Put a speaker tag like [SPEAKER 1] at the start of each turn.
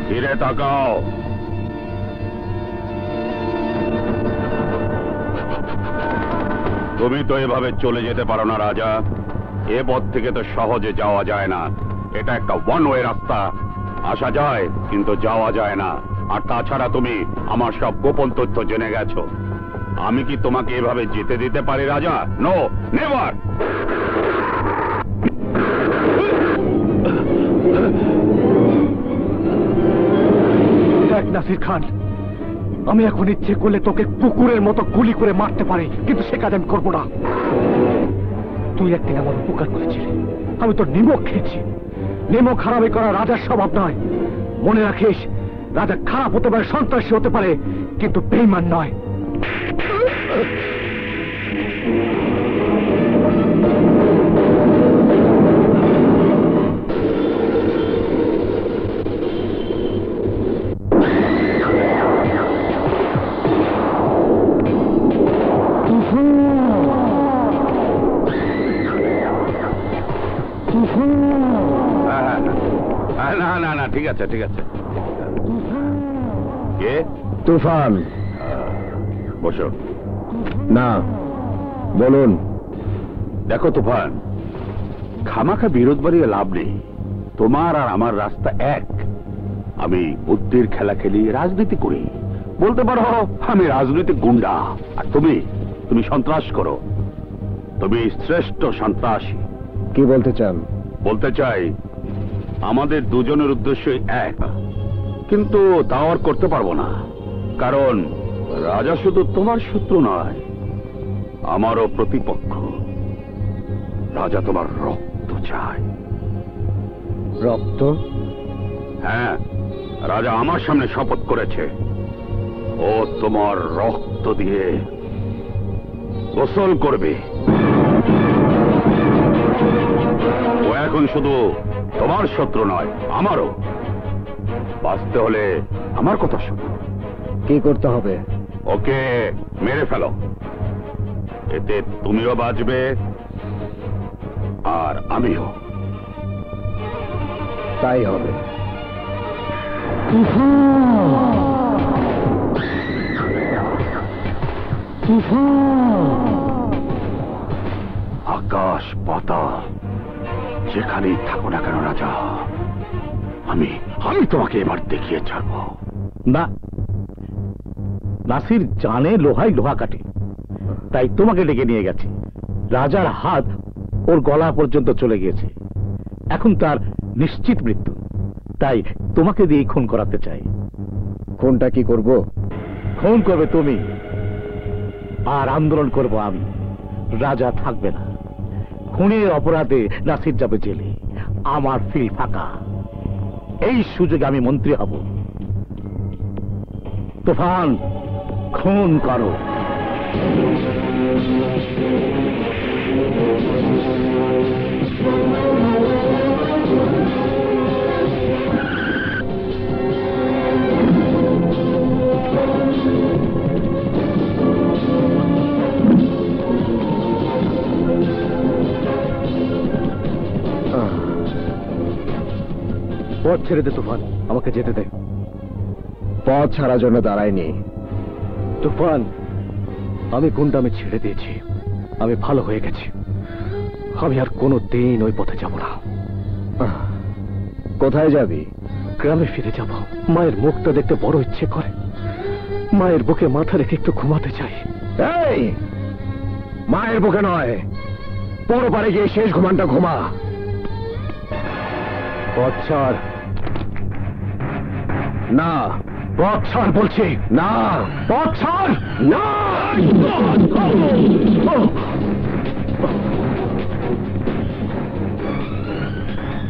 [SPEAKER 1] ফিরে তাকাও। তুমি তো এভাবে চলে যেতে পারো না রাজা। এ পথ থেকে তো সহজে যাওয়া যায় না। এটা একটা ওয়ান ওয়ে রাস্তা। আসা যায় কিন্তু যাওয়া যায় না। আর তাছাড়া তুমি আমার সব গোপন তথ্য জেনে গেছো। আমি কি তোমাকে এভাবে যেতে দিতে পারি রাজা? No, never.
[SPEAKER 2] নাসির খান, আমি এখন ইচ্ছে করলে তোকে কুকুরের মতো গুলি করে মারতে পারি, কিন্তু সে কাজ আমি করবো না। তুই একদিন আমার উপকার করেছিলি, আমি তোর নিমক খেয়েছি। নিমক হারামি করা রাজার স্বভাব নয়। মনে রাখিস, রাজা খারাপ হতে পারে, সন্ত্রাসী হতে পারে, কিন্তু বেঈমান নয়।
[SPEAKER 1] না না না, ঠিক আছে ঠিক আছে। কে?
[SPEAKER 2] তুফান।
[SPEAKER 1] বসো।
[SPEAKER 2] না, বলুন।
[SPEAKER 1] দেখো তুফান, খামাখা বিরোধ বাড়িয়ে লাভ নেই। তোমার আর আমার রাস্তা এক। আমি বুদ্ধির খেলা খেলি, রাজনীতি করি। বলতে পারো আমি রাজনৈতিক গুন্ডা। আর তুমি সন্ত্রাস করো। তুমি শ্রেষ্ঠ সন্ত্রাসী।
[SPEAKER 2] কি বলতে চান?
[SPEAKER 1] বলতে চাই আমাদের দুজনের উদ্দেশ্যই এক, কিন্তু তাও আর করতে পারবো না। কারণ রাজা শুধু তোমার শত্রু নয়, আমারও প্রতিপক্ষ। রাজা তোমার রক্ত চায়।
[SPEAKER 2] রক্ত?
[SPEAKER 1] হ্যাঁ, রাজা আমার সামনে শপথ করেছে ও তোমার রক্ত দিয়ে গোসল করবে। ও এখন শুধু তোমার শত্রু নয়, আমারও। বাঁচতে হলে আমার কথা শোনো।
[SPEAKER 2] কি করতে হবে?
[SPEAKER 1] ওকে মেরে ফেলো। এতে তুমিও বাঁচবে আর আমিও।
[SPEAKER 2] তাই হবে।
[SPEAKER 1] আকাশ পাতাল যেখানেই থাকো না কেন রাজা, আমি তোমাকে এবার দেখিয়ে ছাড়ব।
[SPEAKER 2] না, নাসির জানে লোহাই লোহা কাটে, তাই তোমাকে ডেকে নিয়ে গেছে। রাজার হাত ওর গলা পর্যন্ত চলে গিয়েছে, এখন তার নিশ্চিত মৃত্যু। তাই তোমাকে দিয়ে খুন করাতে চাই। খুনটা কি করব? খুন করবে তুমি, আর আন্দোলন করব আমি। রাজা থাকবে না। খুনের অপরাধে নাসির যাবে জেলে, আমার ফিল ফাঁকা। এই সুযোগে আমি মন্ত্রী হব। তুফান, খুন করো। পথ ছেড়ে দে তুফান, আমাকে যেতে দে। পথ ছাড়ার জন্য দাঁড়ায়নি তুফান। আমি গুন্ডামি ছেড়ে দিয়েছি, আমি ভালো হয়ে গেছি। আমি আর কোনো দিন ওই পথে যাব না। কোথায় যাবি? গ্রামে ফিরে যাব। মায়ের মুখটা দেখতে বড় ইচ্ছে করে। মায়ের বুকে মাথা রেখে একটু ঘুমাতে চাই। এই, মায়ের বুকে নয়, পর পারে গিয়ে শেষ ঘুমানটা ঘুমা। পথ ছাড়। না, পথ ছাড় বলছি। না, পথ ছাড়। না।